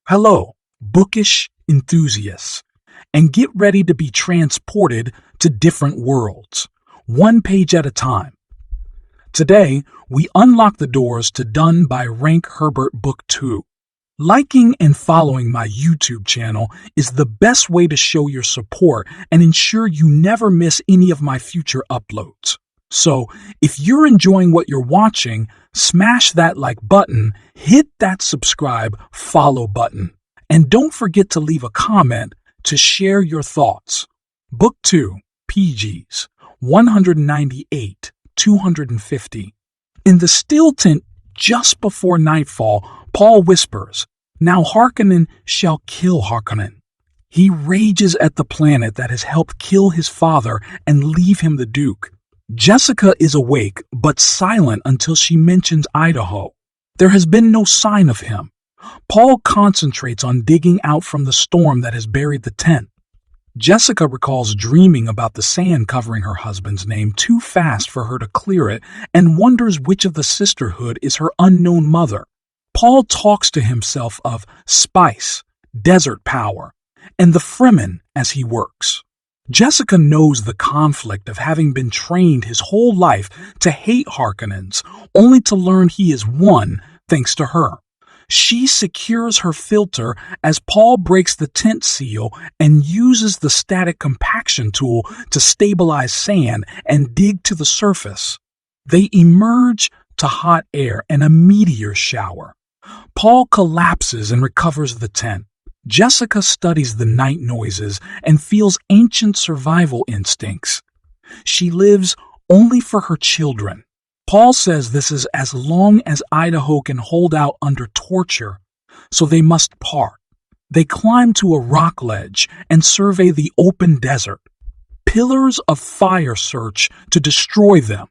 Hello, bookish enthusiasts, and get ready to be transported to different worlds, one page at a time. Today, we unlock the doors to Dune by Frank Herbert Book 2. Liking and following my YouTube channel is the best way to show your support and ensure you never miss any of my future uploads. So, if you're enjoying what you're watching, smash that like button, hit that subscribe, follow button, and don't forget to leave a comment to share your thoughts. Book 2, PGs, 198, 250. In the still tent just before nightfall, Paul whispers, "Now Harkonnen shall kill Harkonnen." He rages at the planet that has helped kill his father and leave him the Duke. Jessica is awake, but silent until she mentions Idaho. There has been no sign of him. Paul concentrates on digging out from the storm that has buried the tent. Jessica recalls dreaming about the sand covering her husband's name too fast for her to clear it and wonders which of the sisterhood is her unknown mother. Paul talks to himself of spice, desert power, and the Fremen as he works. Jessica knows the conflict of having been trained his whole life to hate Harkonnens, only to learn he is one thanks to her. She secures her filter as Paul breaks the tent seal and uses the static compaction tool to stabilize sand and dig to the surface. They emerge to hot air and a meteor shower. Paul collapses and recovers the tent. Jessica studies the night noises and feels ancient survival instincts. She lives only for her children. Paul says this is as long as Idaho can hold out under torture, so they must part. They climb to a rock ledge and survey the open desert. Pillars of fire search to destroy them.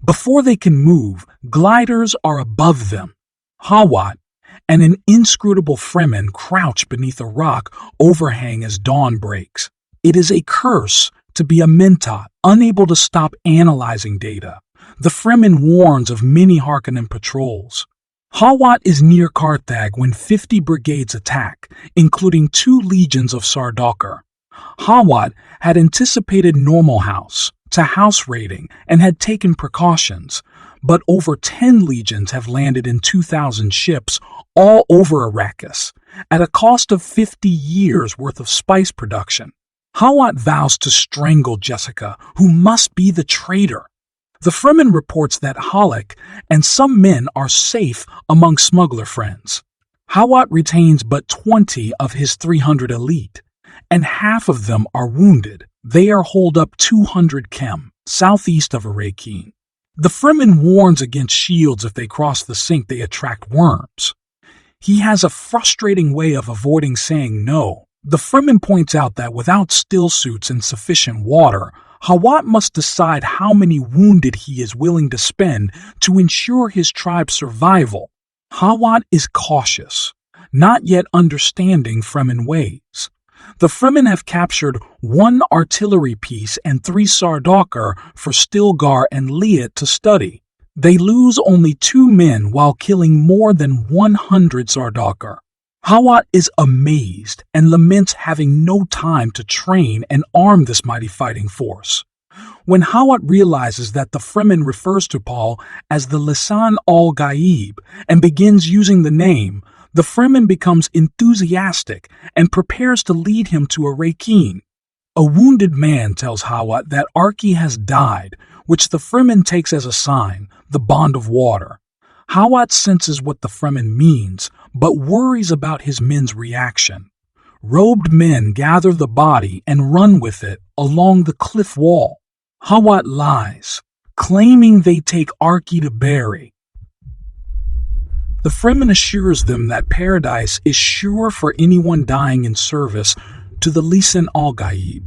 Before they can move, gliders are above them. Hawat and an inscrutable Fremen crouch beneath a rock overhang as dawn breaks. It is a curse to be a Mentat, unable to stop analyzing data. The Fremen warns of many Harkonnen patrols. Hawat is near Carthage when 50 brigades attack, including 2 legions of Sardaukar. Hawat had anticipated normal house to house raiding and had taken precautions, but over 10 legions have landed in 2,000 ships all over Arrakis, at a cost of 50 years worth of spice production. Hawat vows to strangle Jessica, who must be the traitor. The Fremen reports that Halleck and some men are safe among smuggler friends. Hawat retains but 20 of his 300 elite, and half of them are wounded. They are holed up 200 km, southeast of Arrakeen. The Fremen warns against shields. If they cross the sink, they attract worms. He has a frustrating way of avoiding saying no. The Fremen points out that without still suits and sufficient water, Hawat must decide how many wounded he is willing to spend to ensure his tribe's survival. Hawat is cautious, not yet understanding Fremen ways. The Fremen have captured 1 artillery piece and 3 Sardaukar for Stilgar and Liat to study. They lose only 2 men while killing more than 100 Sardaukar. Hawat is amazed and laments having no time to train and arm this mighty fighting force. When Hawat realizes that the Fremen refers to Paul as the Lisan al-Gaib and begins using the name, the Fremen becomes enthusiastic and prepares to lead him to Arrakeen. A wounded man tells Hawat that Arki has died, which the Fremen takes as a sign, the bond of water. Hawat senses what the Fremen means, but worries about his men's reaction. Robed men gather the body and run with it along the cliff wall. Hawat lies, claiming they take Arki to bury. The Fremen assures them that paradise is sure for anyone dying in service to the Lisan al-Gaib,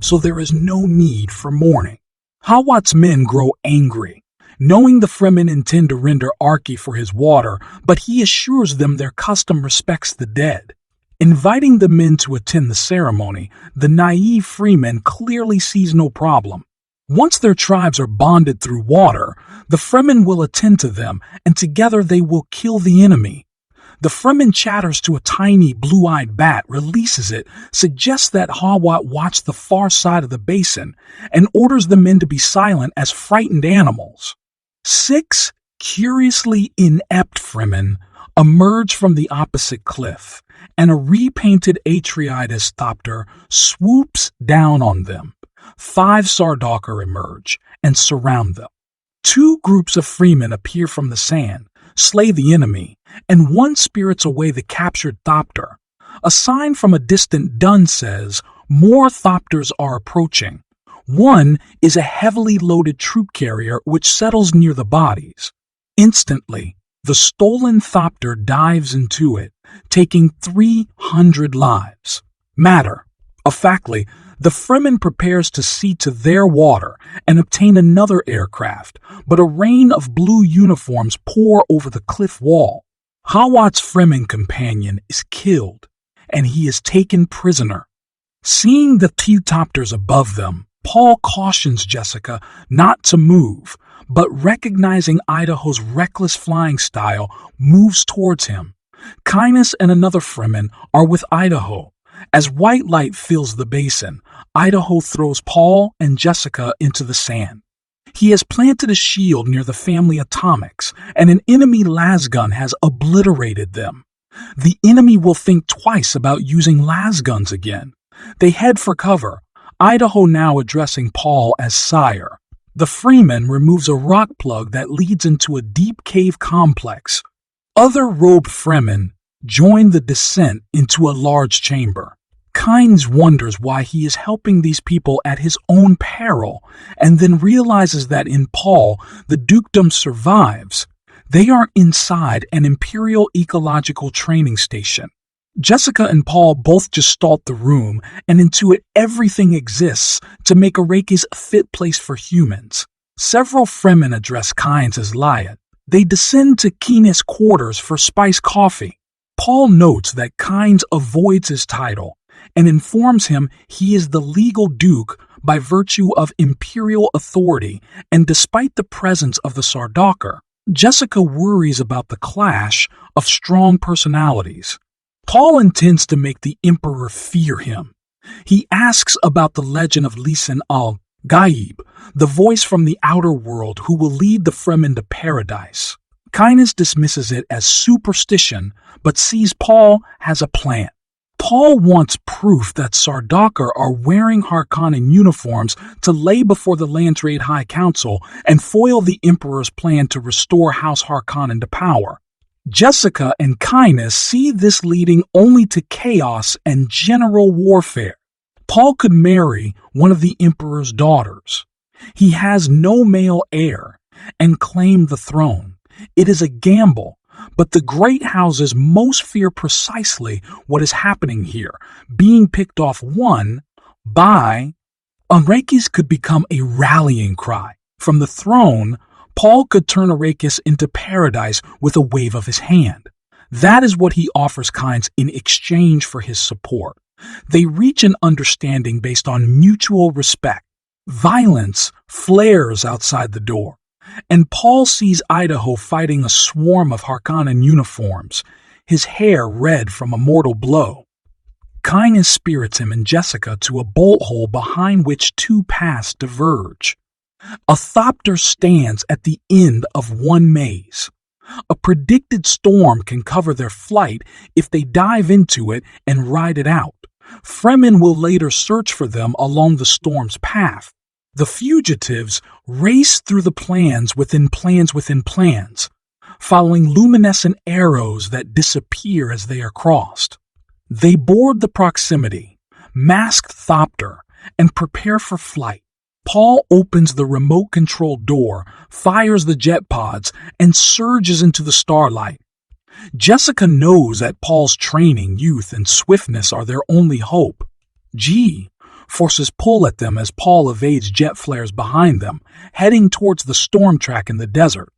so there is no need for mourning. Hawat's men grow angry, knowing the Fremen intend to render Arki for his water, but he assures them their custom respects the dead. Inviting the men to attend the ceremony, the naive freeman clearly sees no problem. Once their tribes are bonded through water, the Fremen will attend to them, and together they will kill the enemy. The Fremen chatters to a tiny blue-eyed bat, releases it, suggests that Hawat watch the far side of the basin, and orders the men to be silent as frightened animals. 6 curiously inept Fremen emerge from the opposite cliff, and a repainted Atreides thopter swoops down on them. 5 Sardaukar emerge and surround them. 2 groups of freemen appear from the sand, slay the enemy, and 1 spirits away the captured thopter. A sign from a distant dun says, "More thopters are approaching." 1 is a heavily loaded troop carrier which settles near the bodies. Instantly, the stolen thopter dives into it, taking 300 lives. Matter of factly, the Fremen prepares to see to their water and obtain another aircraft, but a rain of blue uniforms pour over the cliff wall. Hawat's Fremen companion is killed, and he is taken prisoner. Seeing the T-topters above them, Paul cautions Jessica not to move, but recognizing Idaho's reckless flying style, moves towards him. Kynus and another Fremen are with Idaho. As white light fills the basin, Idaho throws Paul and Jessica into the sand. He has planted a shield near the family atomics, and an enemy lasgun has obliterated them. The enemy will think twice about using lasguns again. They head for cover, Idaho now addressing Paul as sire. The Freeman removes a rock plug that leads into a deep cave complex. Other robed Fremen join the descent into a large chamber. Kynes wonders why he is helping these people at his own peril, and then realizes that in Paul, the dukedom survives. They are inside an Imperial Ecological Training Station. Jessica and Paul both gestalt the room and intuit everything exists to make Arrakis a fit place for humans. Several Fremen address Kynes as Lyot. They descend to Keenis' quarters for spiced coffee. Paul notes that Kynes avoids his title and informs him he is the legal duke by virtue of imperial authority, and despite the presence of the Sardaukar, Jessica worries about the clash of strong personalities. Paul intends to make the Emperor fear him. He asks about the legend of Lisan al-Gaib, the voice from the outer world who will lead the Fremen to paradise. Kynes dismisses it as superstition, but sees Paul has a plan. Paul wants proof that Sardaukar are wearing Harkonnen uniforms to lay before the Lantrade High Council and foil the Emperor's plan to restore House Harkonnen to power. Jessica and Kynes see this leading only to chaos and general warfare. Paul could marry one of the Emperor's daughters. He has no male heir and claim the throne. It is a gamble, but the great houses most fear precisely what is happening here, being picked off one by Arrakis could become a rallying cry. From the throne, Paul could turn Arrakis into paradise with a wave of his hand. That is what he offers Kynes in exchange for his support. They reach an understanding based on mutual respect. Violence flares outside the door, and Paul sees Idaho fighting a swarm of Harkonnen uniforms, his hair red from a mortal blow. Kynes spirits him and Jessica to a bolt hole behind which 2 paths diverge. A thopter stands at the end of one maze. A predicted storm can cover their flight if they dive into it and ride it out. Fremen will later search for them along the storm's path. The fugitives race through the plans within plans within plans, following luminescent arrows that disappear as they are crossed. They board the proximity, masked thopter, and prepare for flight. Paul opens the remote-controlled door, fires the jet pods, and surges into the starlight. Jessica knows that Paul's training, youth, and swiftness are their only hope. G forces pull at them as Paul evades jet flares behind them, heading towards the storm track in the desert.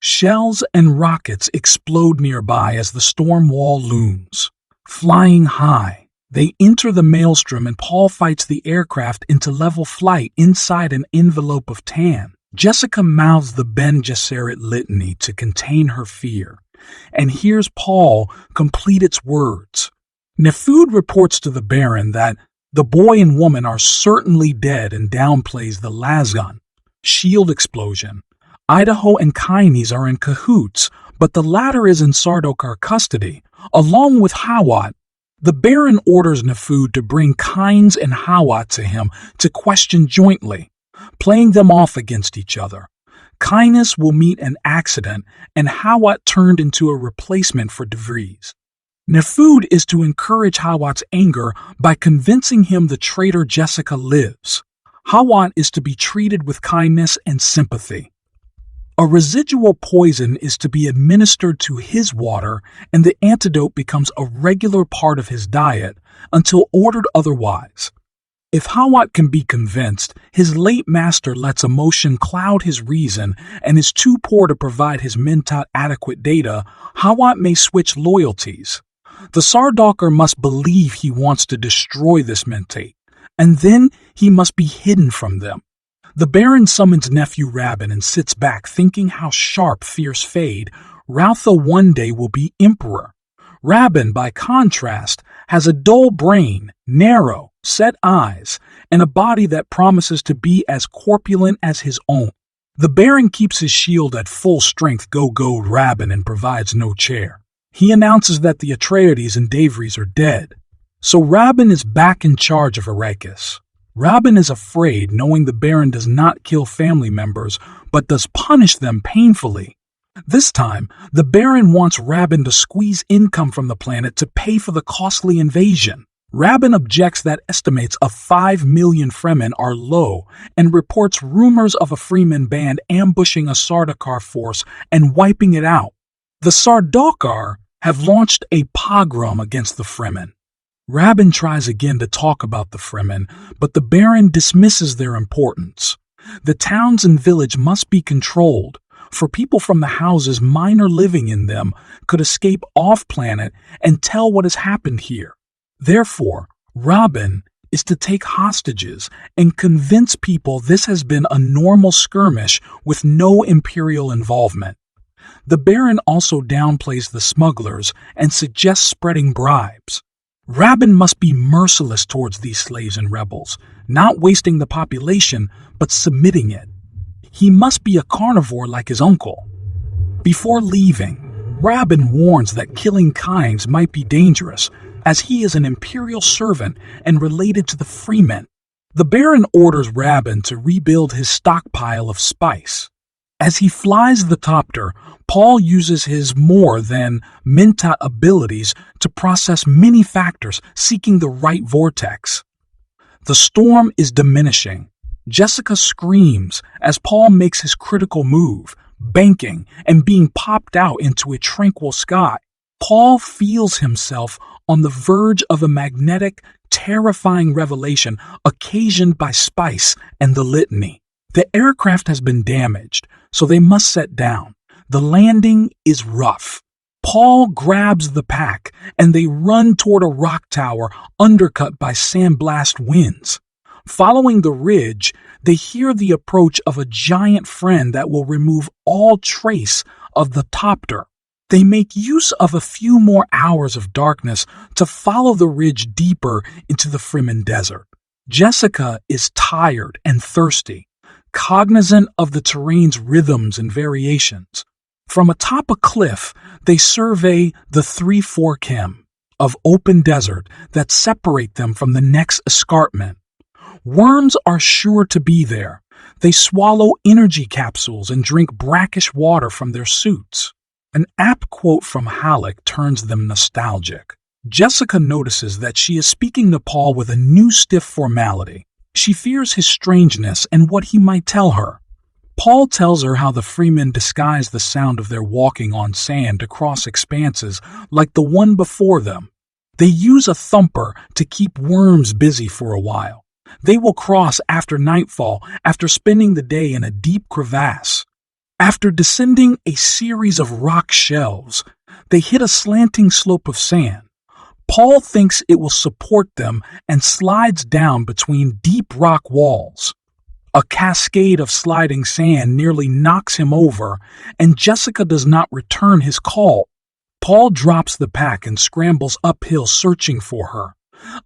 Shells and rockets explode nearby as the storm wall looms. Flying high, they enter the maelstrom and Paul fights the aircraft into level flight inside an envelope of tan. Jessica mouths the Ben Gesserit litany to contain her fear, And here's Paul complete its words. Nephud reports to the Baron that the boy and woman are certainly dead and downplays the Lasgun shield explosion. Idaho and Kines are in cahoots, but the latter is in Sardaukar custody, along with Hawat. The Baron orders Nephud to bring Kines and Hawat to him to question jointly, playing them off against each other. Kines will meet an accident, and Hawat turned into a replacement for De Vries. Nephud is to encourage Hawat's anger by convincing him the traitor Jessica lives. Hawat is to be treated with kindness and sympathy. A residual poison is to be administered to his water, and the antidote becomes a regular part of his diet until ordered otherwise. If Hawat can be convinced, his late master lets emotion cloud his reason and is too poor to provide his mentat adequate data, Hawat may switch loyalties. The Sardaukar must believe he wants to destroy this mentate, and then he must be hidden from them. The Baron summons nephew Rabban and sits back thinking how sharp fierce Fade, Rautha one day will be emperor. Rabban, by contrast, has a dull brain, narrow, set eyes, and a body that promises to be as corpulent as his own. The Baron keeps his shield at full strength go-go Rabban and provides no chair. He announces that the Atreides and Davries are dead, so Rabban is back in charge of Arrakis. Rabban is afraid, knowing the Baron does not kill family members, but does punish them painfully. This time, the Baron wants Rabban to squeeze income from the planet to pay for the costly invasion. Rabban objects that estimates of 5 million Fremen are low and reports rumors of a Freeman band ambushing a Sardaukar force and wiping it out. The Sardaukar have launched a pogrom against the Fremen. Rabban tries again to talk about the Fremen, but the Baron dismisses their importance. The towns and village must be controlled, for people from the houses minor living in them could escape off-planet and tell what has happened here. Therefore, Rabban is to take hostages and convince people this has been a normal skirmish with no Imperial involvement. The Baron also downplays the smugglers and suggests spreading bribes. Rabban must be merciless towards these slaves and rebels, not wasting the population, but submitting it. He must be a carnivore like his uncle. Before leaving, Rabban warns that killing Kines might be dangerous, as he is an imperial servant and related to the freemen. The Baron orders Rabban to rebuild his stockpile of spice. As he flies the Topter, Paul uses his more than mentat abilities to process many factors, seeking the right vortex. The storm is diminishing. Jessica screams as Paul makes his critical move, banking and being popped out into a tranquil sky. Paul feels himself on the verge of a magnetic, terrifying revelation occasioned by spice and the litany. The aircraft has been damaged, so they must set down. The landing is rough. Paul grabs the pack, and they run toward a rock tower undercut by sandblast winds. Following the ridge, they hear the approach of a giant friend that will remove all trace of the Topter. They make use of a few more hours of darkness to follow the ridge deeper into the Fremen desert. Jessica is tired and thirsty, cognizant of the terrain's rhythms and variations. From atop a cliff, they survey the 3-4 km of open desert that separate them from the next escarpment. Worms are sure to be there. They swallow energy capsules and drink brackish water from their suits. An apt quote from Halleck turns them nostalgic. Jessica notices that she is speaking to Paul with a new stiff formality. She fears his strangeness and what he might tell her. Paul tells her how the freemen disguise the sound of their walking on sand across expanses like the one before them. They use a thumper to keep worms busy for a while. They will cross after nightfall after spending the day in a deep crevasse. After descending a series of rock shelves, they hit a slanting slope of sand. Paul thinks it will support them and slides down between deep rock walls. A cascade of sliding sand nearly knocks him over, and Jessica does not return his call. Paul drops the pack and scrambles uphill searching for her.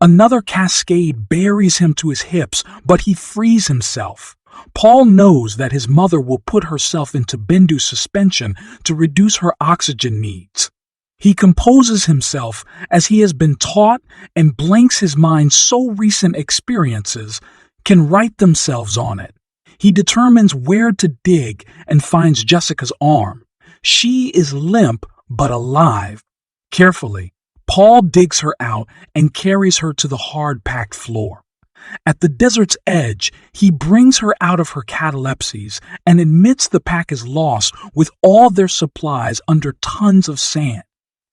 Another cascade buries him to his hips, but he frees himself. Paul knows that his mother will put herself into Bindu suspension to reduce her oxygen needs. He composes himself as he has been taught and blanks his mind so recent experiences can write themselves on it. He determines where to dig and finds Jessica's arm. She is limp but alive. Carefully, Paul digs her out and carries her to the hard-packed floor. At the desert's edge, he brings her out of her catalepsies and admits the pack is lost with all their supplies under tons of sand.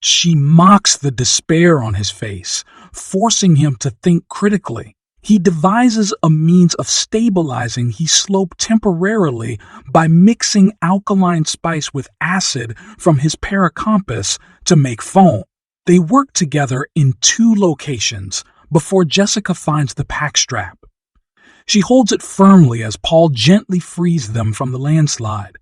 She mocks the despair on his face, forcing him to think critically. He devises a means of stabilizing his slope temporarily by mixing alkaline spice with acid from his paracompass to make foam. They work together in 2 locations before Jessica finds the pack strap. She holds it firmly as Paul gently frees them from the landslide.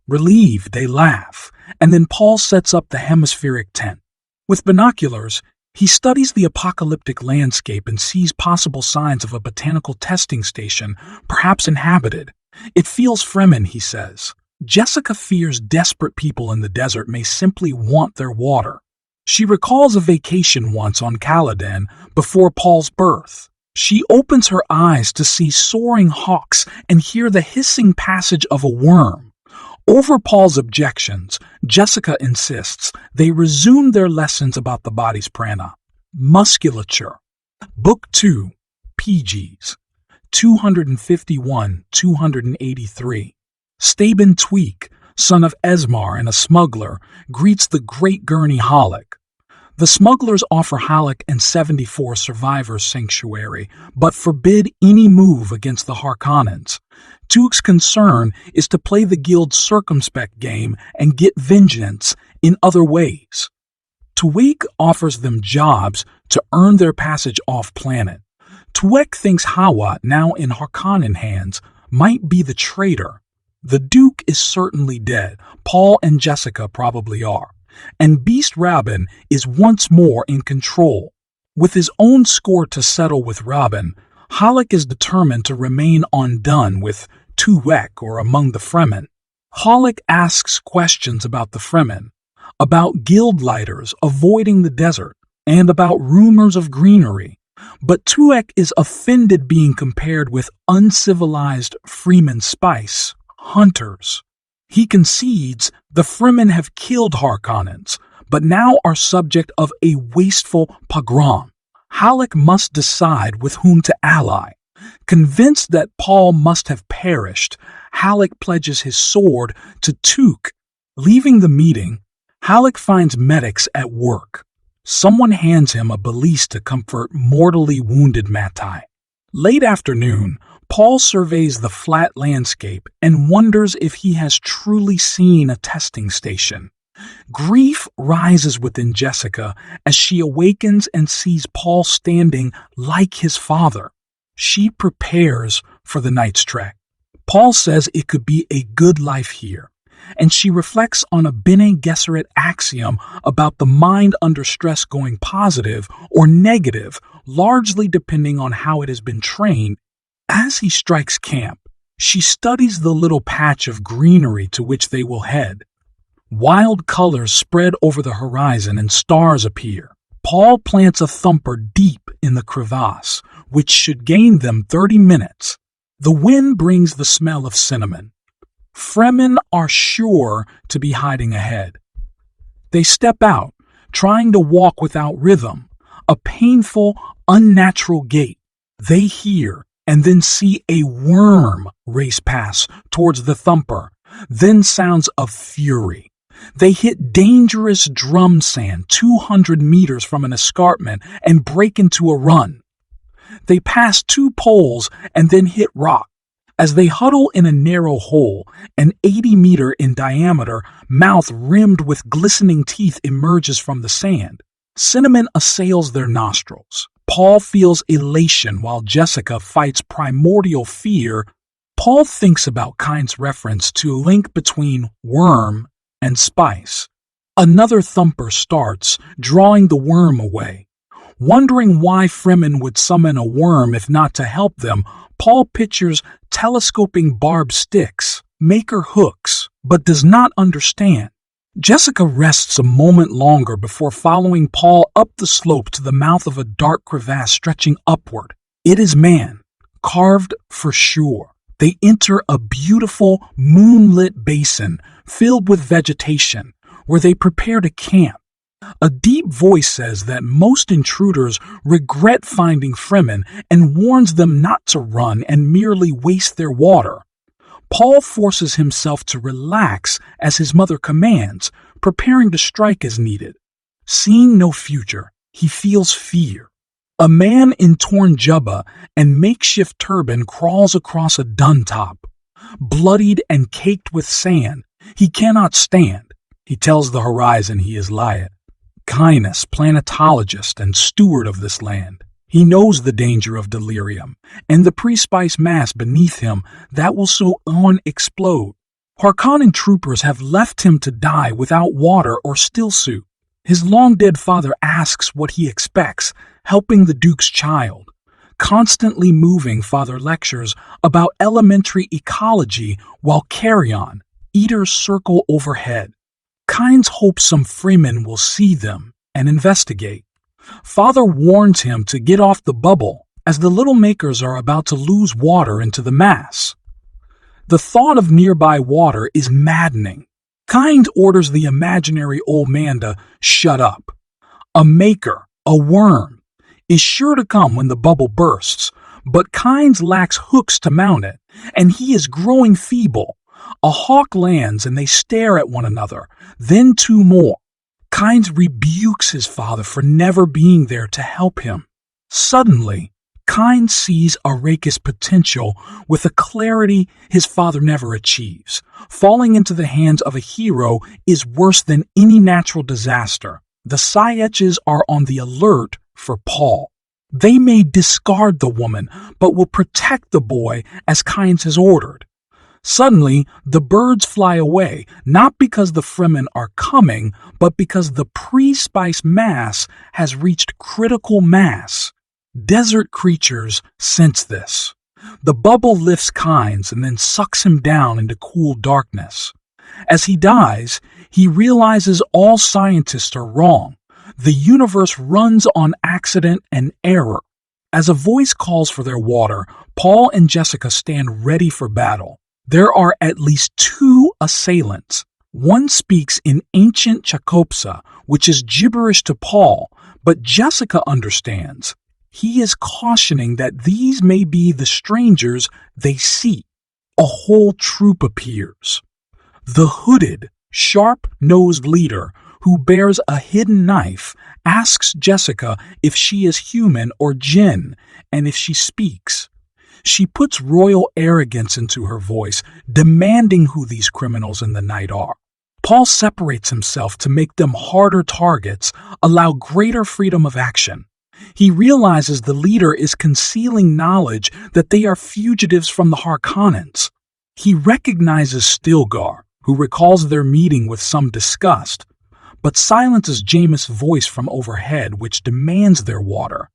Relieved, they laugh, and then Paul sets up the hemispheric tent. With binoculars, he studies the apocalyptic landscape and sees possible signs of a botanical testing station, perhaps inhabited. It feels Fremen, he says. Jessica fears desperate people in the desert may simply want their water. She recalls a vacation once on Caladan before Paul's birth. She opens her eyes to see soaring hawks and hear the hissing passage of a worm. Over Paul's objections, Jessica insists they resume their lessons about the body's prana. Musculature. Book 2, PGs, 251-283. Staben Tweak, son of Esmar and a smuggler, greets the great Gurney Halleck. The smugglers offer Halleck and 74 survivors sanctuary, but forbid any move against the Harkonnens. Tuke's concern is to play the guild's circumspect game and get vengeance in other ways. Tuek offers them jobs to earn their passage off-planet. Tuek thinks Hawa, now in Harkonnen hands, might be the traitor. The Duke is certainly dead. Paul and Jessica probably are. And Beast Rabin is once more in control. With his own score to settle with Rabin, Halleck is determined to remain undone with Tuek or among the Fremen. Halleck asks questions about the Fremen, about guild lighters avoiding the desert, and about rumors of greenery. But Tuek is offended being compared with uncivilized Freeman spice, hunters. He concedes the Fremen have killed Harkonnens, but now are subject of a wasteful pogrom. Halleck must decide with whom to ally. Convinced that Paul must have perished, Halleck pledges his sword to Tuke. Leaving the meeting, Halleck finds medics at work. Someone hands him a balise to comfort mortally wounded Matai. Late afternoon, Paul surveys the flat landscape and wonders if he has truly seen a testing station. Grief rises within Jessica as she awakens and sees Paul standing like his father. She prepares for the night's trek. Paul says it could be a good life here, and she reflects on a Bene Gesserit axiom about the mind under stress going positive or negative, largely depending on how it has been trained. As he strikes camp, she studies the little patch of greenery to which they will head. Wild colors spread over the horizon and stars appear. Paul plants a thumper deep in the crevasse, which should gain them 30 minutes. The wind brings the smell of cinnamon. Fremen are sure to be hiding ahead. They step out, trying to walk without rhythm, a painful, unnatural gait. They hear and then see a worm race past towards the thumper, then sounds of fury. They hit dangerous drum sand 200 meters from an escarpment and break into a run. They pass 2 poles and then hit rock. As they huddle in a narrow hole, an 80-meter in diameter mouth rimmed with glistening teeth emerges from the sand. Cinnamon assails their nostrils. Paul feels elation while Jessica fights primordial fear. Paul thinks about Kind's reference to a link between worm and spice. Another thumper starts, drawing the worm away. Wondering why Fremen would summon a worm if not to help them, Paul pictures telescoping barbed sticks, maker hooks, but does not understand. Jessica rests a moment longer before following Paul up the slope to the mouth of a dark crevasse stretching upward. It is man, carved for sure. They enter a beautiful, moonlit basin filled with vegetation, where they prepare to camp. A deep voice says that most intruders regret finding Fremen and warns them not to run and merely waste their water. Paul forces himself to relax as his mother commands, preparing to strike as needed. Seeing no future, he feels fear. A man in torn jubba and makeshift turban crawls across a dun top. Bloodied and caked with sand, he cannot stand. He tells the horizon he is Lyot, Cainus, planetologist and steward of this land. He knows the danger of delirium, and the pre-spice mass beneath him that will so on explode. Harkonnen troopers have left him to die without water or stillsuit. His long-dead father asks what he expects, helping the Duke's child. Constantly moving, father lectures about elementary ecology while carrion, eaters circle overhead. Kynes hopes some Freemen will see them and investigate. Father warns him to get off the bubble, as the little makers are about to lose water into the mass. The thought of nearby water is maddening. Kynes orders the imaginary old man to shut up. A maker, a worm, is sure to come when the bubble bursts, but Kynes lacks hooks to mount it, and he is growing feeble. A hawk lands and they stare at one another, then two more. Kynes rebukes his father for never being there to help him. Suddenly, Kynes sees Arrakis' potential with a clarity his father never achieves. Falling into the hands of a hero is worse than any natural disaster. The Sayeches are on the alert for Paul. They may discard the woman, but will protect the boy as Kynes has ordered. Suddenly, the birds fly away, not because the Fremen are coming, but because the pre-spice mass has reached critical mass. Desert creatures sense this. The bubble lifts Kynes and then sucks him down into cool darkness. As he dies, he realizes all scientists are wrong. The universe runs on accident and error. As a voice calls for their water, Paul and Jessica stand ready for battle. There are at least two assailants. One speaks in ancient Chakopsa, which is gibberish to Paul, but Jessica understands. He is cautioning that these may be the strangers they seek. A whole troop appears. The hooded, sharp-nosed leader, who bears a hidden knife, asks Jessica if she is human or jinn, and if she speaks. She puts royal arrogance into her voice, demanding who these criminals in the night are. Paul separates himself to make them harder targets, allow greater freedom of action. He realizes the leader is concealing knowledge that they are fugitives from the Harkonnens. He recognizes Stilgar, who recalls their meeting with some disgust, but silences Jameis' voice from overhead, which demands their water.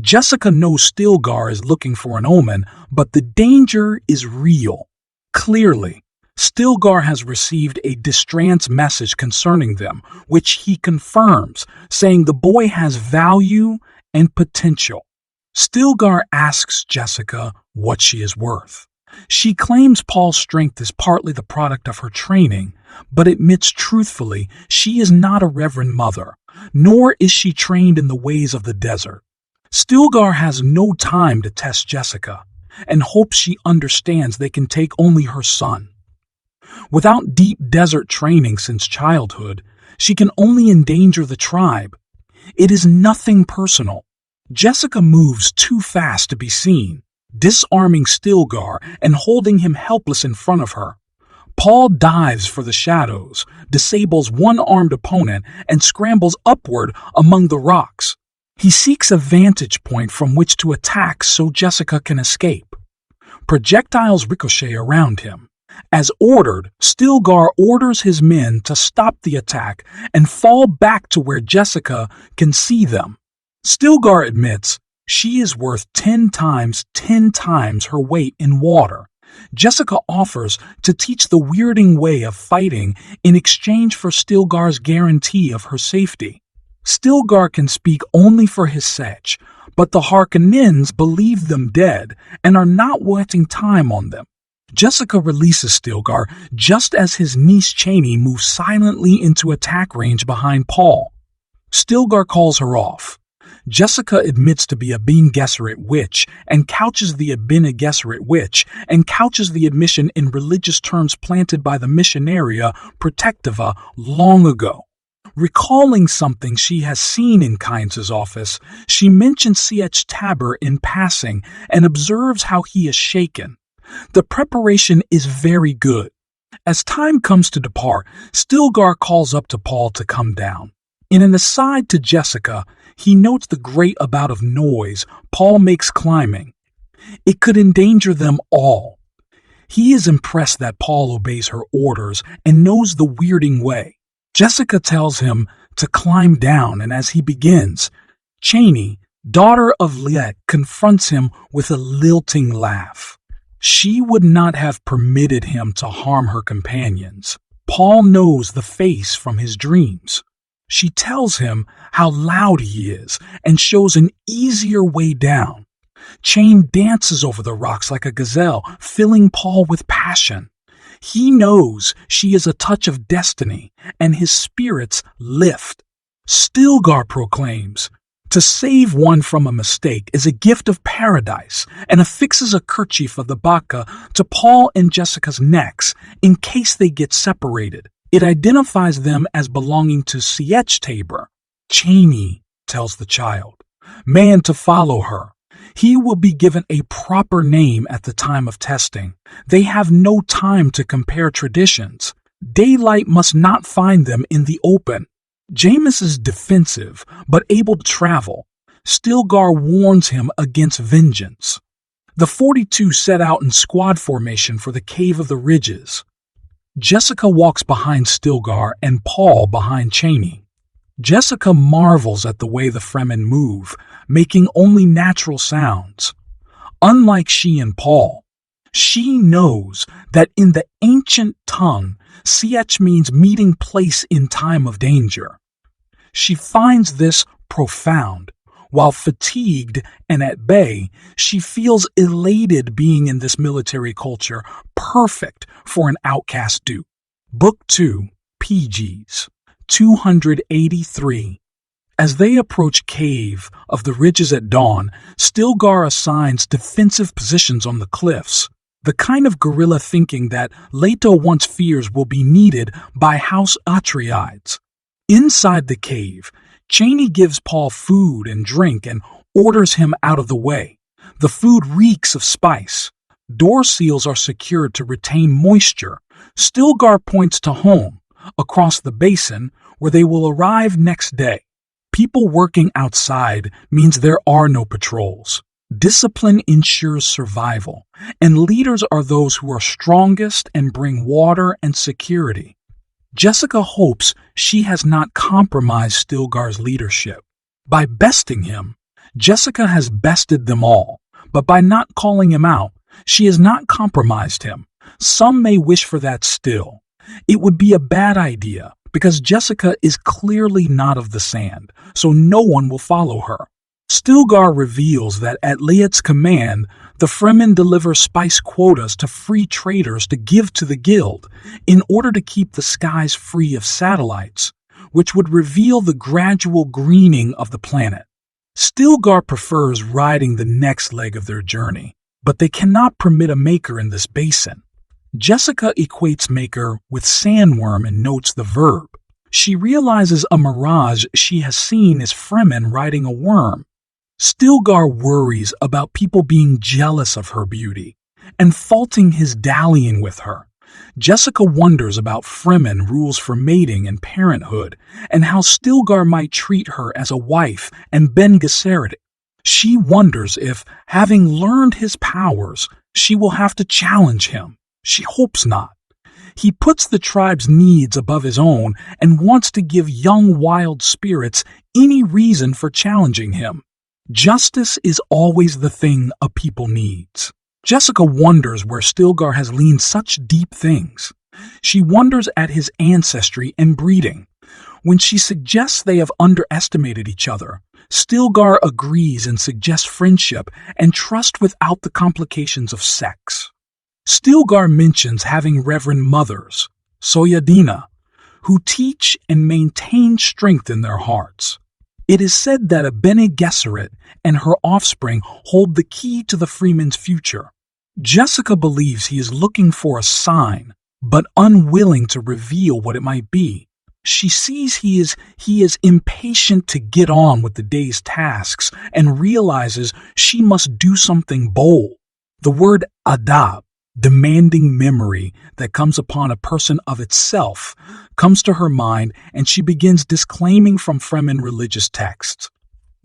Jessica knows Stilgar is looking for an omen, but the danger is real. Clearly, Stilgar has received a distrance message concerning them, which he confirms, saying the boy has value and potential. Stilgar asks Jessica what she is worth. She claims Paul's strength is partly the product of her training, but admits truthfully she is not a reverend mother, nor is she trained in the ways of the desert. Stilgar has no time to test Jessica, and hopes she understands they can take only her son. Without deep desert training since childhood, she can only endanger the tribe. It is nothing personal. Jessica moves too fast to be seen, disarming Stilgar and holding him helpless in front of her. Paul dives for the shadows, disables one-armed opponent, and scrambles upward among the rocks. He seeks a vantage point from which to attack so Jessica can escape. Projectiles ricochet around him. As ordered, Stilgar orders his men to stop the attack and fall back to where Jessica can see them. Stilgar admits she is worth 10 times her weight in water. Jessica offers to teach the weirding way of fighting in exchange for Stilgar's guarantee of her safety. Stilgar can speak only for his Sech, but the Harkonnens believe them dead and are not wasting time on them. Jessica releases Stilgar just as his niece Chani moves silently into attack range behind Paul. Stilgar calls her off. Jessica admits to be a Bene Gesserit witch and couches the Bene Gesserit witch and couches the admission in religious terms planted by the Missionaria Protectiva long ago. Recalling something she has seen in Kynes' office, she mentions C.H. Tabor in passing and observes how he is shaken. The preparation is very good. As time comes to depart, Stilgar calls up to Paul to come down. In an aside to Jessica, he notes the great amount of noise Paul makes climbing. It could endanger them all. He is impressed that Paul obeys her orders and knows the weirding way. Jessica tells him to climb down, and as he begins, Chani, daughter of Liet, confronts him with a lilting laugh. She would not have permitted him to harm her companions. Paul knows the face from his dreams. She tells him how loud he is and shows an easier way down. Chani dances over the rocks like a gazelle, filling Paul with passion. He knows she is a touch of destiny, and his spirits lift. Stilgar proclaims, to save one from a mistake is a gift of paradise, and affixes a kerchief of the Baka to Paul and Jessica's necks in case they get separated. It identifies them as belonging to C.H. Tabor. Chani tells the child, man to follow her. He will be given a proper name at the time of testing. They have no time to compare traditions. Daylight must not find them in the open. Jameis is defensive, but able to travel. Stilgar warns him against vengeance. The 42 set out in squad formation for the Cave of the Ridges. Jessica walks behind Stilgar and Paul behind Chani. Jessica marvels at the way the Fremen move, making only natural sounds. Unlike she and Paul, she knows that in the ancient tongue, Ch means meeting place in time of danger. She finds this profound. While fatigued and at bay, she feels elated being in this military culture, perfect for an outcast duke. Book 2, PGs, 283. As they approach Cave of the Ridges at dawn, Stilgar assigns defensive positions on the cliffs, the kind of guerrilla thinking that Leto once fears will be needed by House Atreides. Inside the cave, Chani gives Paul food and drink and orders him out of the way. The food reeks of spice. Door seals are secured to retain moisture. Stilgar points to home, across the basin, where they will arrive next day. People working outside means there are no patrols. Discipline ensures survival, and leaders are those who are strongest and bring water and security. Jessica hopes she has not compromised Stilgar's leadership. By besting him, Jessica has bested them all, but by not calling him out, she has not compromised him. Some may wish for that still. It would be a bad idea, because Jessica is clearly not of the sand, so no one will follow her. Stilgar reveals that at Liet's command, the Fremen deliver spice quotas to free traders to give to the guild in order to keep the skies free of satellites, which would reveal the gradual greening of the planet. Stilgar prefers riding the next leg of their journey, but they cannot permit a maker in this basin. Jessica equates maker with sandworm and notes the verb. She realizes a mirage she has seen is Fremen riding a worm. Stilgar worries about people being jealous of her beauty and faulting his dallying with her. Jessica wonders about Fremen rules for mating and parenthood and how Stilgar might treat her as a wife and Bene Gesserit. She wonders if, having learned his powers, she will have to challenge him. She hopes not. He puts the tribe's needs above his own and wants to give young wild spirits any reason for challenging him. Justice is always the thing a people needs. Jessica wonders where Stilgar has leaned such deep things. She wonders at his ancestry and breeding. When she suggests they have underestimated each other, Stilgar agrees and suggests friendship and trust without the complications of sex. Stilgar mentions having reverend mothers, Soyadina, who teach and maintain strength in their hearts. It is said that a Bene Gesserit and her offspring hold the key to the freeman's future. Jessica believes he is looking for a sign, but unwilling to reveal what it might be. She sees he is impatient to get on with the day's tasks and realizes she must do something bold. The word adab, demanding memory that comes upon a person of itself, comes to her mind, and she begins disclaiming from Fremen religious texts.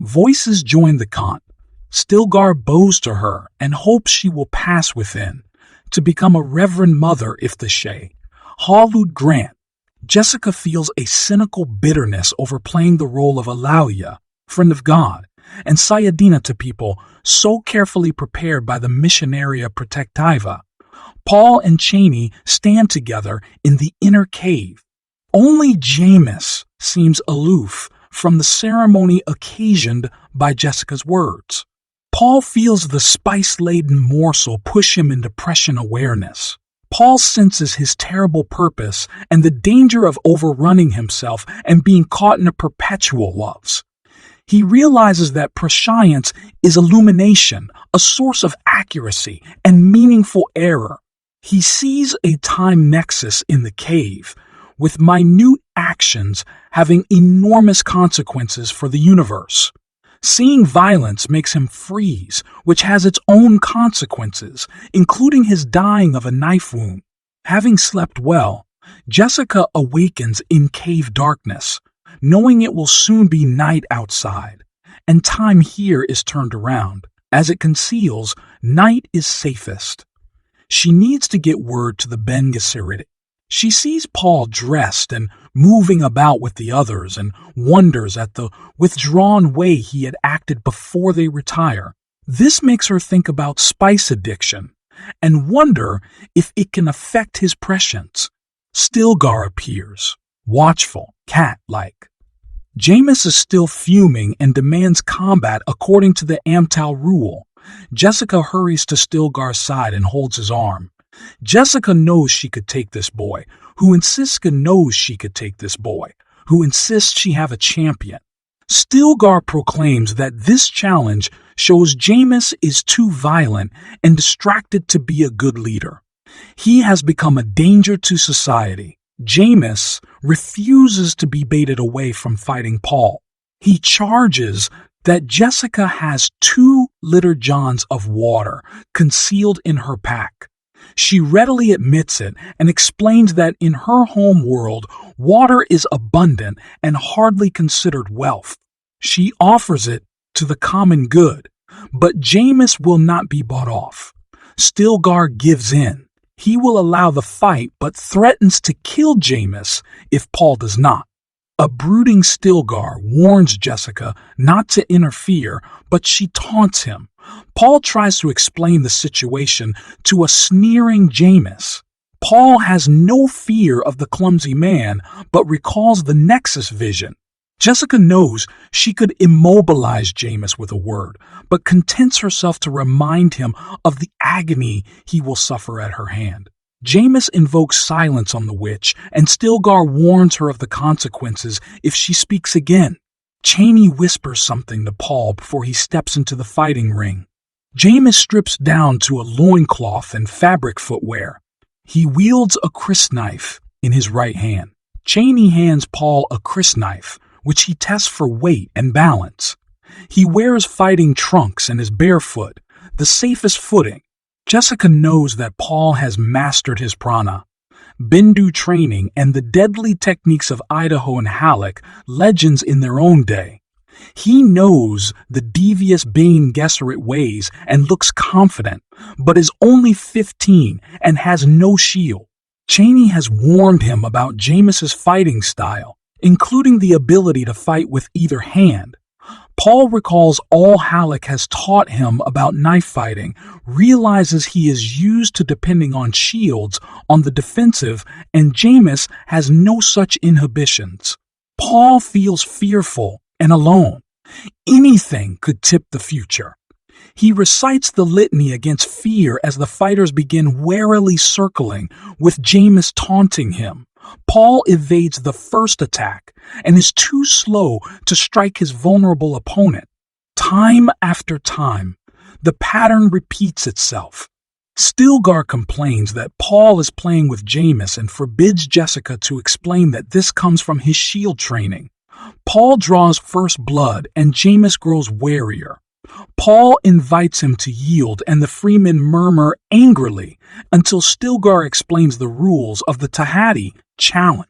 Voices join the cant. Stilgar bows to her and hopes she will pass within, to become a reverend mother if the Shay. Halud grant. Jessica feels a cynical bitterness over playing the role of Alauya, friend of God, and Sayadina to people so carefully prepared by the Missionaria Protectiva. Paul and Cheney stand together in the inner cave. Only Jameis seems aloof from the ceremony occasioned by Jessica's words. Paul feels the spice-laden morsel push him into prescient awareness. Paul senses his terrible purpose and the danger of overrunning himself and being caught in a perpetual loves. He realizes that prescience is illumination, a source of accuracy and meaningful error. He sees a time nexus in the cave, with minute actions having enormous consequences for the universe. Seeing violence makes him freeze, which has its own consequences, including his dying of a knife wound. Having slept well, Jessica awakens in cave darkness, knowing it will soon be night outside, and time here is turned around. As it conceals, night is safest. She needs to get word to the Ben Gesserit. She sees Paul dressed and moving about with the others and wonders at the withdrawn way he had acted before they retire. This makes her think about spice addiction and wonder if it can affect his prescience. Stilgar appears, watchful, cat-like. Jameis is still fuming and demands combat according to the Amtal rule. Jessica hurries to Stilgar's side and holds his arm. Jessica knows she could take this boy, who insists she have a champion. Stilgar proclaims that this challenge shows Jameis is too violent and distracted to be a good leader. He has become a danger to society. Jameis refuses to be baited away from fighting Paul. He charges that Jessica has 2 litter-johns of water concealed in her pack. She readily admits it and explains that in her home world, water is abundant and hardly considered wealth. She offers it to the common good, but Jameis will not be bought off. Stilgar gives in. He will allow the fight, but threatens to kill Jameis if Paul does not. A brooding Stilgar warns Jessica not to interfere, but she taunts him. Paul tries to explain the situation to a sneering Jameis. Paul has no fear of the clumsy man, but recalls the Nexus vision. Jessica knows she could immobilize Jameis with a word, but contents herself to remind him of the agony he will suffer at her hand. Jameis invokes silence on the witch, and Stilgar warns her of the consequences if she speaks again. Cheney whispers something to Paul before he steps into the fighting ring. Jameis strips down to a loincloth and fabric footwear. He wields a crysknife in his right hand. Cheney hands Paul a crysknife, which he tests for weight and balance. He wears fighting trunks and is barefoot, the safest footing. Jessica knows that Paul has mastered his prana. Bendu training and the deadly techniques of Idaho and Halleck, legends in their own day. He knows the devious Bane Gesserit ways and looks confident, but is only 15 and has no shield. Chaney has warned him about Jameis's fighting style, including the ability to fight with either hand. Paul recalls all Halleck has taught him about knife fighting, realizes he is used to depending on shields on the defensive, and Jameis has no such inhibitions. Paul feels fearful and alone. Anything could tip the future. He recites the litany against fear as the fighters begin warily circling, with Jameis taunting him. Paul evades the first attack and is too slow to strike his vulnerable opponent. Time after time, the pattern repeats itself. Stilgar complains that Paul is playing with Jameis and forbids Jessica to explain that this comes from his shield training. Paul draws first blood and Jameis grows warier. Paul invites him to yield and the freemen murmur angrily until Stilgar explains the rules of the Tahati challenge.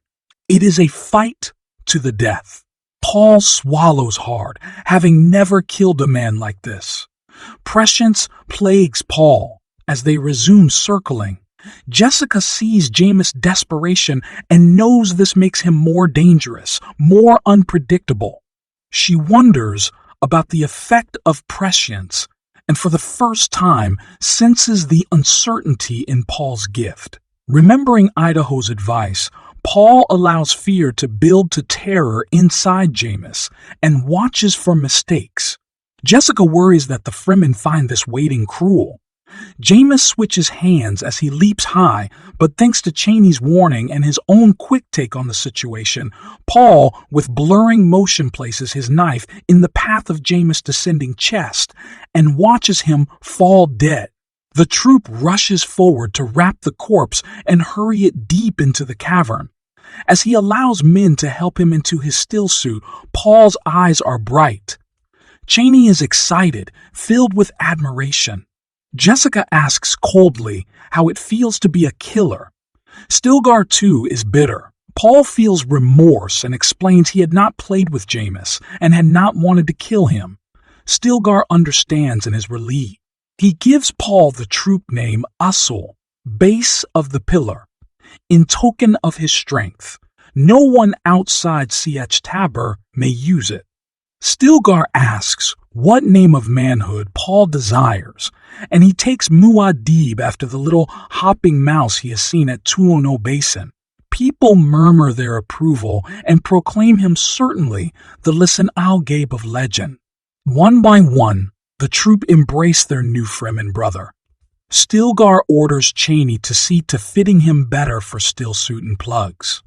It is a fight to the death. Paul swallows hard, having never killed a man like this. Prescience plagues Paul as they resume circling. Jessica sees Jameis' desperation and knows this makes him more dangerous, more unpredictable. She wonders about the effect of prescience and for the first time senses the uncertainty in Paul's gift. Remembering Idaho's advice, Paul allows fear to build to terror inside Jameis and watches for mistakes. Jessica worries that the Fremen find this waiting cruel. Jameis switches hands as he leaps high, but thanks to Chaney's warning and his own quick take on the situation, Paul, with blurring motion, places his knife in the path of Jameis' descending chest and watches him fall dead. The troop rushes forward to wrap the corpse and hurry it deep into the cavern. As he allows men to help him into his still suit, Paul's eyes are bright. Chaney is excited, filled with admiration. Jessica asks coldly how it feels to be a killer. Stilgar, too, is bitter. Paul feels remorse and explains he had not played with Jameis and had not wanted to kill him. Stilgar understands and is relieved. He gives Paul the troop name Usul, base of the pillar, in token of his strength. No one outside Ch Tabor may use it. Stilgar asks what name of manhood Paul desires, and he takes Muad'Dib after the little hopping mouse he has seen at Tuono Basin. People murmur their approval and proclaim him certainly the Lisan al-Gaib of legend. One by one, the troop embrace their new Fremen brother. Stilgar orders Chaney to see to fitting him better for stillsuit and plugs.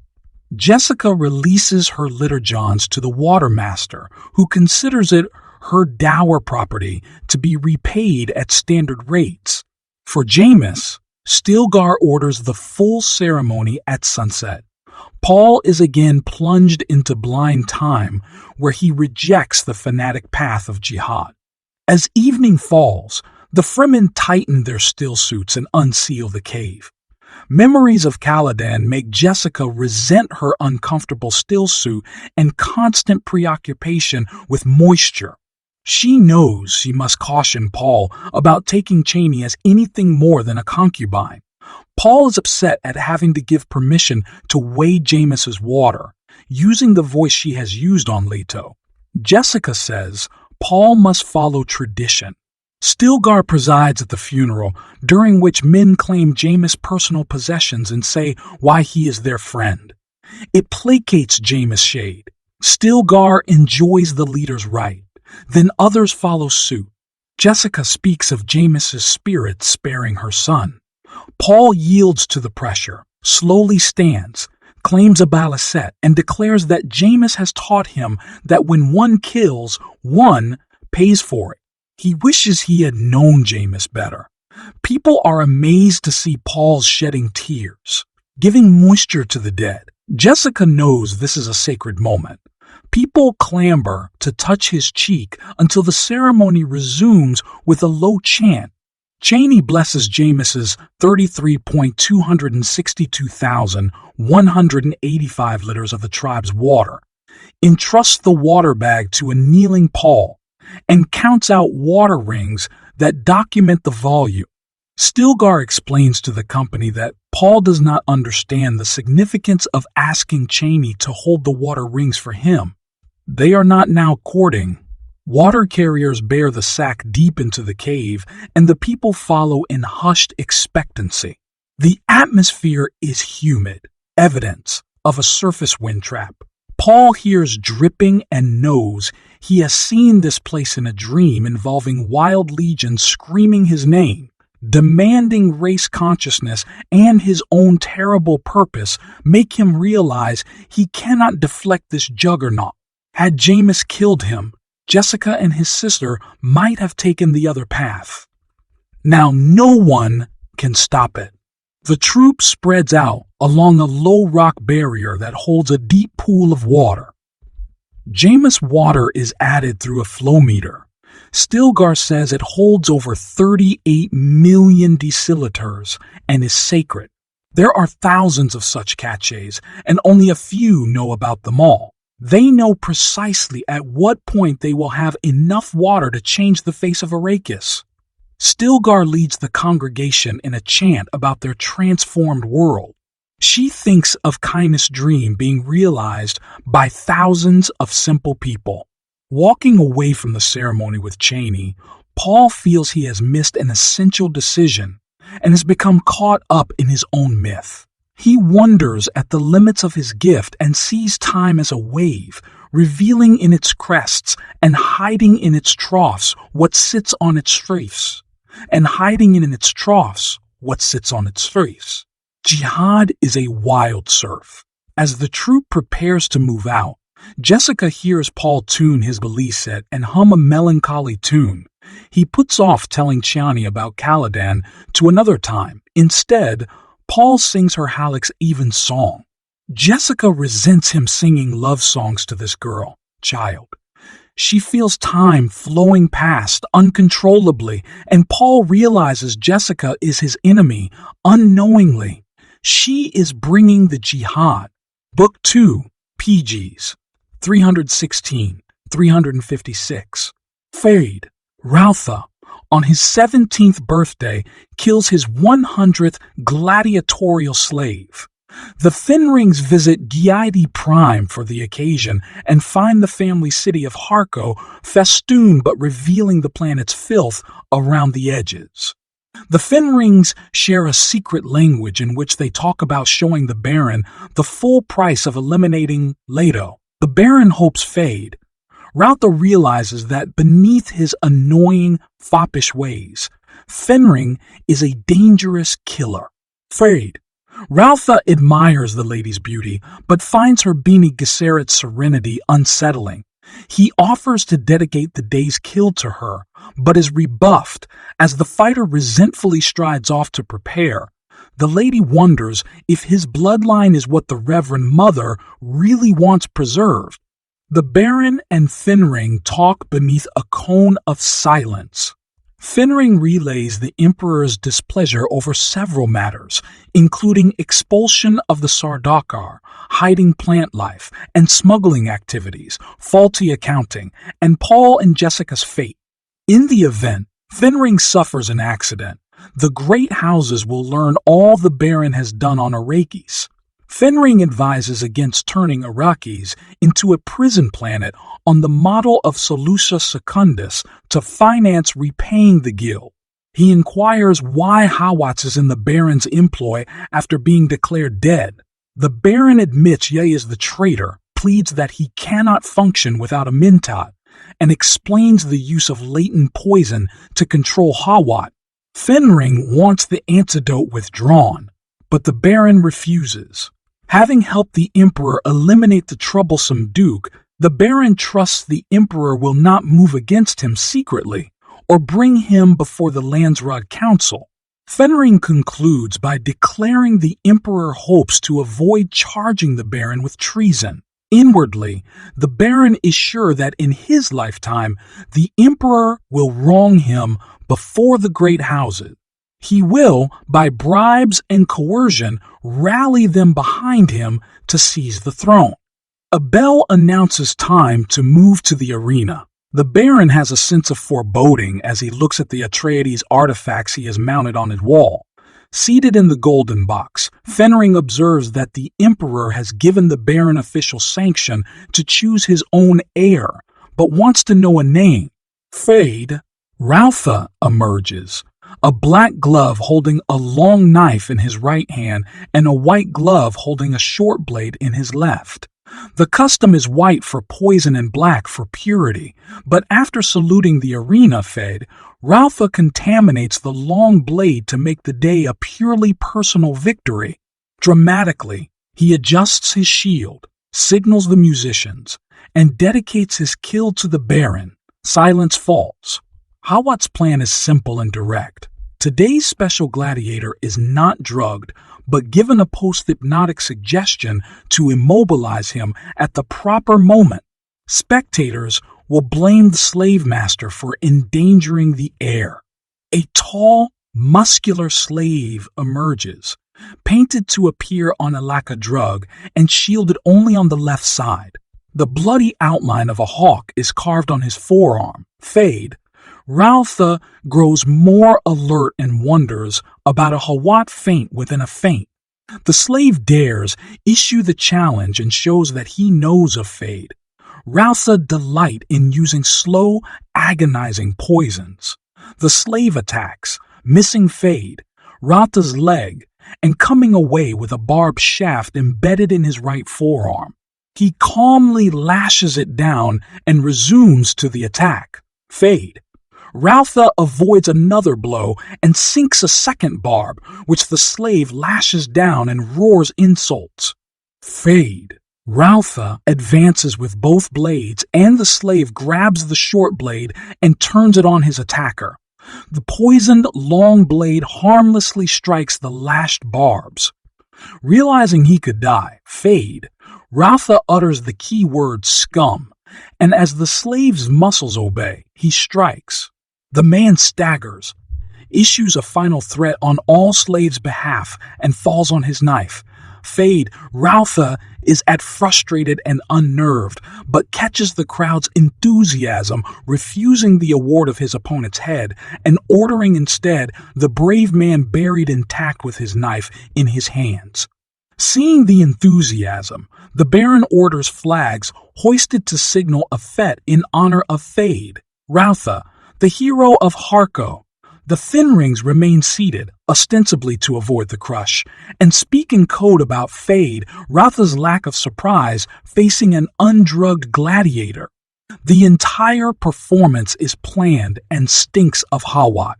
Jessica releases her liturgions to the Watermaster, who considers it her dower property to be repaid at standard rates. For Jameis, Stilgar orders the full ceremony at sunset. Paul is again plunged into blind time, where he rejects the fanatic path of jihad. As evening falls, the Fremen tighten their stillsuits and unseal the cave. Memories of Caladan make Jessica resent her uncomfortable stillsuit and constant preoccupation with moisture. She knows she must caution Paul about taking Chaney as anything more than a concubine. Paul is upset at having to give permission to wade Jameis's water, using the voice she has used on Leto. Jessica says Paul must follow tradition. Stilgar presides at the funeral, during which men claim Jameis' personal possessions and say why he is their friend. It placates Jameis' shade. Stilgar enjoys the leader's right. Then others follow suit. Jessica speaks of Jameis' spirit sparing her son. Paul yields to the pressure, slowly stands, claims a balisette, and declares that Jameis has taught him that when one kills, one pays for it. He wishes he had known Jameis better. People are amazed to see Paul's shedding tears, giving moisture to the dead. Jessica knows this is a sacred moment. People clamber to touch his cheek until the ceremony resumes with a low chant. Chaney blesses Jameis's 33,262,185 liters of the tribe's water. entrusts the water bag to a kneeling Paul, and counts out water rings that document the volume. Stilgar explains to the company that Paul does not understand the significance of asking Cheney to hold the water rings for him. They are not now courting. Water carriers bear the sack deep into the cave, and the people follow in hushed expectancy. The atmosphere is humid, evidence of a surface wind trap. Paul hears dripping and knows he has seen this place in a dream involving wild legions screaming his name. Demanding race consciousness and his own terrible purpose make him realize he cannot deflect this juggernaut. Had Jameis killed him, Jessica and his sister might have taken the other path. Now no one can stop it. The troop spreads out along a low rock barrier that holds a deep pool of water. Jameis water is added through a flow meter. Stilgar says it holds over 38 million deciliters and is sacred. There are thousands of such caches, and only a few know about them all. They know precisely at what point they will have enough water to change the face of Arrakis. Stilgar leads the congregation in a chant about their transformed world. She thinks of Kynus' dream being realized by thousands of simple people. Walking away from the ceremony with Cheney, Paul feels he has missed an essential decision and has become caught up in his own myth. He wonders at the limits of his gift and sees time as a wave, revealing in its crests and hiding in its troughs what sits on its streets, and hiding in its troughs what sits on its streets. Jihad is a wild surf. As the troop prepares to move out, Jessica hears Paul tune his Belize set and hum a melancholy tune. He puts off telling Chani about Caladan to another time. Instead, Paul sings her Halleck's even song. Jessica resents him singing love songs to this girl, child. She feels time flowing past uncontrollably, and Paul realizes Jessica is his enemy unknowingly. She is bringing the jihad. Book 2, PGs. 316, 356. Fade, Rautha, on his 17th birthday, kills his 100th gladiatorial slave. The Fenrings visit Giadi Prime for the occasion and find the family city of Harko festooned but revealing the planet's filth around the edges. The Fenrings share a secret language in which they talk about showing the Baron the full price of eliminating Leto. The Baron hopes fade. Rautha realizes that beneath his annoying, foppish ways, Fenring is a dangerous killer. Fade. Rautha admires the lady's beauty, but finds her Bene Gesserit's serenity unsettling. He offers to dedicate the days killed to her, but is rebuffed as the fighter resentfully strides off to prepare. The lady wonders if his bloodline is what the Reverend Mother really wants preserved. The Baron and Fenring talk beneath a cone of silence. Fenring relays the Emperor's displeasure over several matters, including expulsion of the Sardaukar, hiding plant life, and smuggling activities, faulty accounting, and Paul and Jessica's fate. In the event, Fenring suffers an accident. The great houses will learn all the Baron has done on Arrakis. Fenring advises against turning Arrakis into a prison planet on the model of Solusa Secundus to finance repaying the guild. He inquires why Hawatz is in the Baron's employ after being declared dead. The Baron admits Ye is the traitor, pleads that he cannot function without a Mentat, and explains the use of latent poison to control Hawat. Fenring wants the antidote withdrawn, but the Baron refuses. Having helped the Emperor eliminate the troublesome Duke, the Baron trusts the Emperor will not move against him secretly or bring him before the Landsraad Council. Fenring concludes by declaring the Emperor hopes to avoid charging the Baron with treason. Inwardly, the Baron is sure that in his lifetime, the Emperor will wrong him before the great houses. He will, by bribes and coercion, rally them behind him to seize the throne. A bell announces time to move to the arena. The Baron has a sense of foreboding as he looks at the Atreides artifacts he has mounted on his wall. Seated in the golden box, Fenring observes that the Emperor has given the Baron official sanction to choose his own heir, but wants to know a name. Fade. Rautha emerges, a black glove holding a long knife in his right hand and a white glove holding a short blade in his left. The custom is white for poison and black for purity, but after saluting the arena Fade, Rautha contaminates the long blade to make the day a purely personal victory. Dramatically, he adjusts his shield, signals the musicians, and dedicates his kill to the Baron. Silence falls. Hawat's plan is simple and direct. Today's special gladiator is not drugged, but given a post-hypnotic suggestion to immobilize him at the proper moment. Spectators will blame the slave master for endangering the heir. A tall, muscular slave emerges, painted to appear on a lacquer drug and shielded only on the left side. The bloody outline of a hawk is carved on his forearm. Fade. Rautha grows more alert and wonders about a Hawat feint within a feint. The slave dares issue the challenge and shows that he knows of Fade. Rautha delight in using slow, agonizing poisons. The slave attacks, missing Fade, Rautha's leg, and coming away with a barbed shaft embedded in his right forearm. He calmly lashes it down and resumes to the attack. Fade. Rautha avoids another blow and sinks a second barb, which the slave lashes down and roars insults. Fade. Rautha advances with both blades, and the slave grabs the short blade and turns it on his attacker. The poisoned long blade harmlessly strikes the lashed barbs. Realizing he could die, Fade, Rautha utters the key word scum, and as the slave's muscles obey, he strikes. The man staggers, issues a final threat on all slaves' behalf, and falls on his knife. Fade, Rautha is at frustrated and unnerved, but catches the crowd's enthusiasm, refusing the award of his opponent's head and ordering instead the brave man buried intact with his knife in his hands. Seeing the enthusiasm, the Baron orders flags hoisted to signal a fete in honor of Fade. Rautha, the hero of Harko. The Fenrings remain seated, ostensibly to avoid the crush, and speak in code about Fade, Rautha's lack of surprise facing an undrugged gladiator. The entire performance is planned and stinks of Hawat.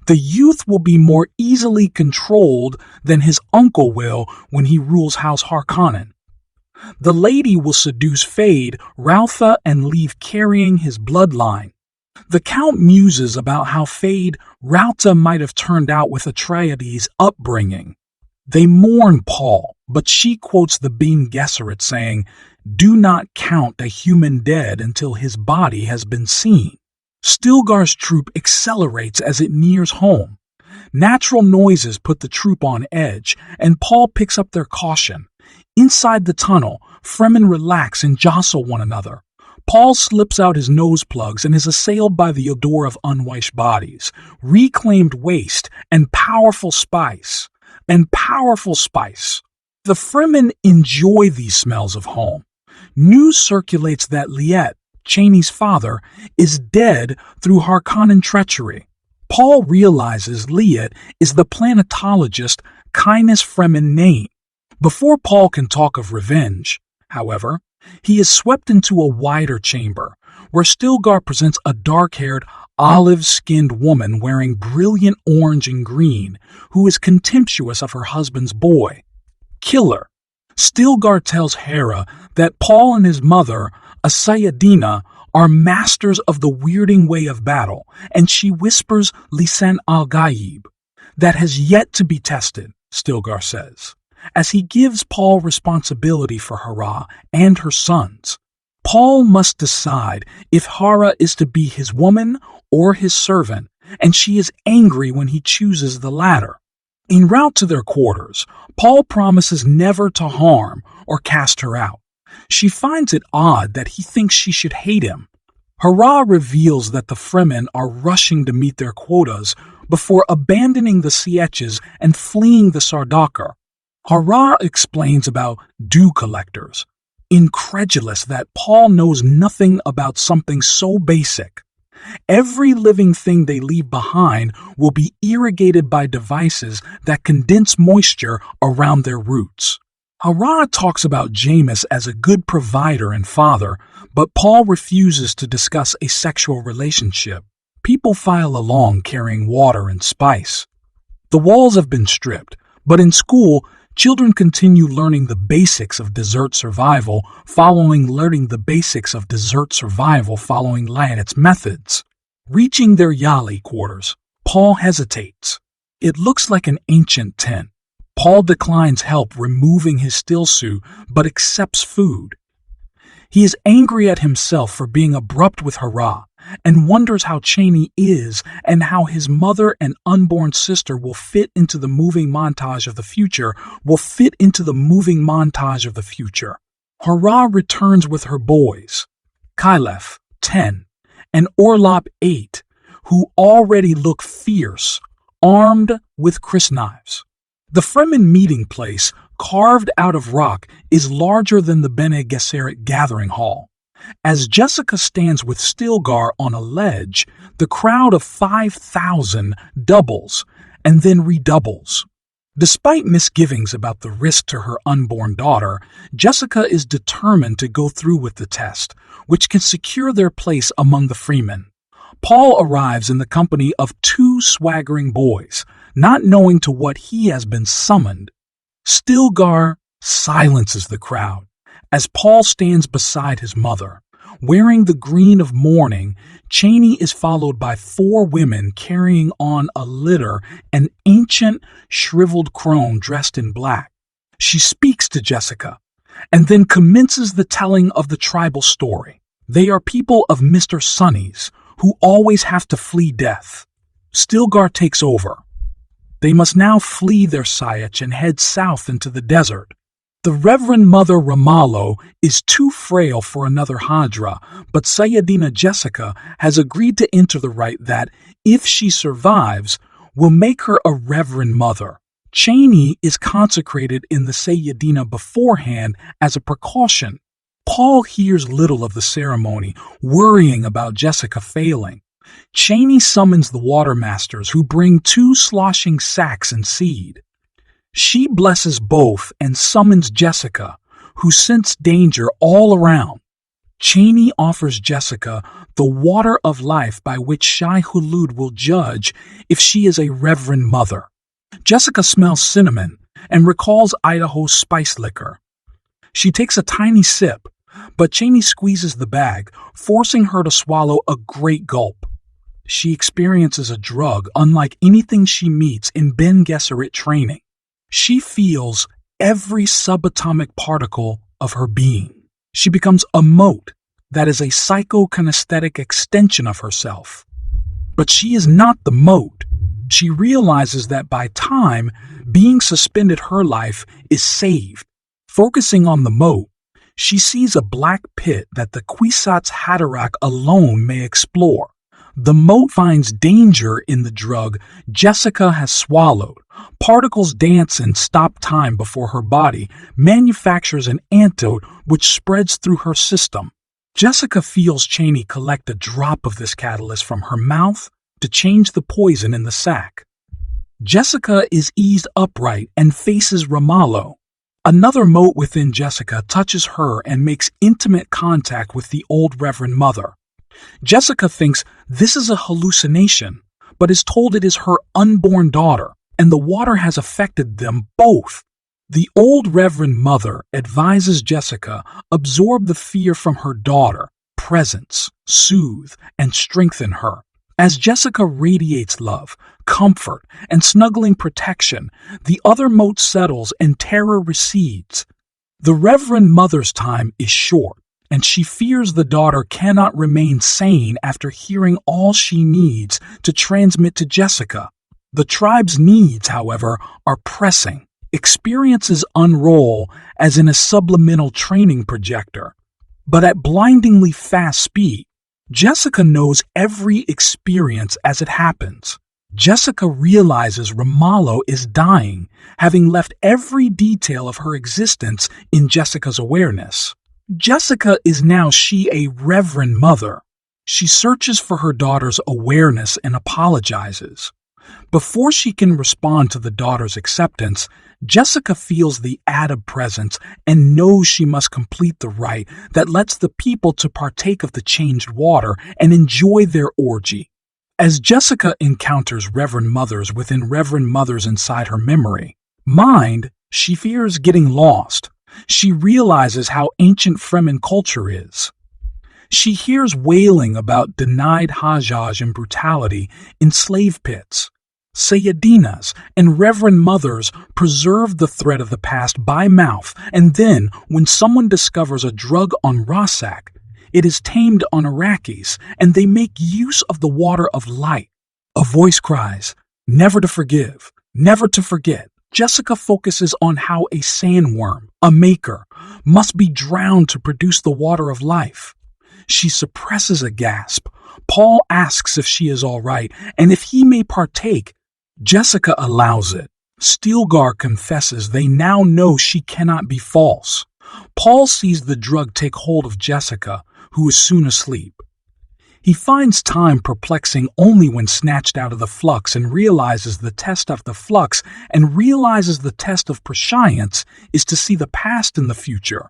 The youth will be more easily controlled than his uncle will when he rules House Harkonnen. The lady will seduce Fade, Rautha, and leave carrying his bloodline. The Count muses about how Fade, Rautha might have turned out with Atreides' upbringing. They mourn Paul, but she quotes the Bene Gesserit saying, "Do not count a human dead until his body has been seen." Stilgar's troop accelerates as it nears home. Natural noises put the troop on edge, and Paul picks up their caution. Inside the tunnel, Fremen relax and jostle one another. Paul slips out his nose plugs and is assailed by the odor of unwashed bodies, reclaimed waste, and powerful spice. The Fremen enjoy these smells of home. News circulates that Liet, Chani's father, is dead through Harkonnen treachery. Paul realizes Liet is the planetologist Canis Fremen name. Before Paul can talk of revenge, however, he is swept into a wider chamber, where Stilgar presents a dark-haired, olive-skinned woman wearing brilliant orange and green, who is contemptuous of her husband's boy. Killer. Stilgar tells Hera that Paul and his mother, Asayadina, are masters of the weirding way of battle, and she whispers Lisan al-Gaib. That has yet to be tested, Stilgar says, as he gives Paul responsibility for Hera and her sons. Paul must decide if Hera is to be his woman or his servant, and she is angry when he chooses the latter. En route to their quarters, Paul promises never to harm or cast her out. She finds it odd that he thinks she should hate him. Hurrah reveals that the Fremen are rushing to meet their quotas before abandoning the Sietches and fleeing the Sardaukar. Hurrah explains about dew collectors, incredulous that Paul knows nothing about something so basic. Every living thing they leave behind will be irrigated by devices that condense moisture around their roots. Hurrah talks about Jameis as a good provider and father, but Paul refuses to discuss a sexual relationship. People file along carrying water and spice. The walls have been stripped, but in school, children continue learning the basics of desert survival following Lionet's methods. Reaching their Yali quarters, Paul hesitates. It looks like an ancient tent. Paul declines help removing his stillsuit, but accepts food. He is angry at himself for being abrupt with Hurrah, and wonders how Cheney is and how his mother and unborn sister will fit into the moving montage of the future. Hurrah returns with her boys, Kylef, 10, and Orlop, 8, who already look fierce, armed with crysknives. The Fremen meeting place, carved out of rock, is larger than the Bene Gesserit gathering hall. As Jessica stands with Stilgar on a ledge, the crowd of 5,000 doubles and then redoubles. Despite misgivings about the risk to her unborn daughter, Jessica is determined to go through with the test, which can secure their place among the freemen. Paul arrives in the company of 2 swaggering boys, not knowing to what he has been summoned. Stilgar silences the crowd as Paul stands beside his mother. Wearing the green of mourning, Cheney is followed by 4 women carrying on a litter an ancient, shriveled crone dressed in black. She speaks to Jessica, and then commences the telling of the tribal story. They are people of Mr. Sonny's, who always have to flee death. Stilgar takes over. They must now flee their Sietch and head south into the desert. The Reverend Mother Ramallo is too frail for another Hadra, but Sayyidina Jessica has agreed to enter the rite that, if she survives, will make her a Reverend Mother. Cheney is consecrated in the Sayyidina beforehand as a precaution. Paul hears little of the ceremony, worrying about Jessica failing. Cheney summons the Watermasters, who bring 2 sloshing sacks and seed. She blesses both and summons Jessica, who senses danger all around. Cheney offers Jessica the water of life by which Shai Hulud will judge if she is a Reverend Mother. Jessica smells cinnamon and recalls Idaho's spice liquor. She takes a tiny sip, but Cheney squeezes the bag, forcing her to swallow a great gulp. She experiences a drug unlike anything she meets in Ben Gesserit training. She feels every subatomic particle of her being. She becomes a mote that is a psychokinesthetic extension of herself. But she is not the mote. She realizes that by time, being suspended her life is saved. Focusing on the mote, she sees a black pit that the Kwisatz Haderach alone may explore. The mote finds danger in the drug Jessica has swallowed. Particles dance and stop time before her body manufactures an antidote which spreads through her system. Jessica feels Cheney collect a drop of this catalyst from her mouth to change the poison in the sack. Jessica is eased upright and faces Ramallo. Another mote within Jessica touches her and makes intimate contact with the old Reverend Mother. Jessica thinks this is a hallucination, but is told it is her unborn daughter, and the water has affected them both. The old Reverend Mother advises Jessica absorb the fear from her daughter, presence, soothe, and strengthen her. As Jessica radiates love, comfort, and snuggling protection, the other mote settles and terror recedes. The Reverend Mother's time is short, and she fears the daughter cannot remain sane after hearing all she needs to transmit to Jessica. The tribe's needs, however, are pressing. Experiences unroll as in a subliminal training projector, but at blindingly fast speed. Jessica knows every experience as it happens. Jessica realizes Romalo is dying, having left every detail of her existence in Jessica's awareness. Jessica is now a reverend mother. She searches for her daughter's awareness and apologizes. Before she can respond to the daughter's acceptance, Jessica feels the added presence and knows she must complete the rite that lets the people to partake of the changed water and enjoy their orgy. As Jessica encounters Reverend Mothers within Reverend Mothers inside her mind, she fears getting lost. She realizes how ancient Fremen culture is. She hears wailing about denied Hajjaj and brutality in slave pits. Sayyidinas and Reverend Mothers preserve the thread of the past by mouth, and then, when someone discovers a drug on Rasak, it is tamed on Iraqis, and they make use of the water of light. A voice cries, "Never to forgive, never to forget." Jessica focuses on how a sandworm, a maker, must be drowned to produce the water of life. She suppresses a gasp. Paul asks if she is all right, and if he may partake. Jessica allows it. Stilgar confesses they now know she cannot be false. Paul sees the drug take hold of Jessica, who is soon asleep. He finds time perplexing only when snatched out of the flux and realizes the test of prescience is to see the past and the future.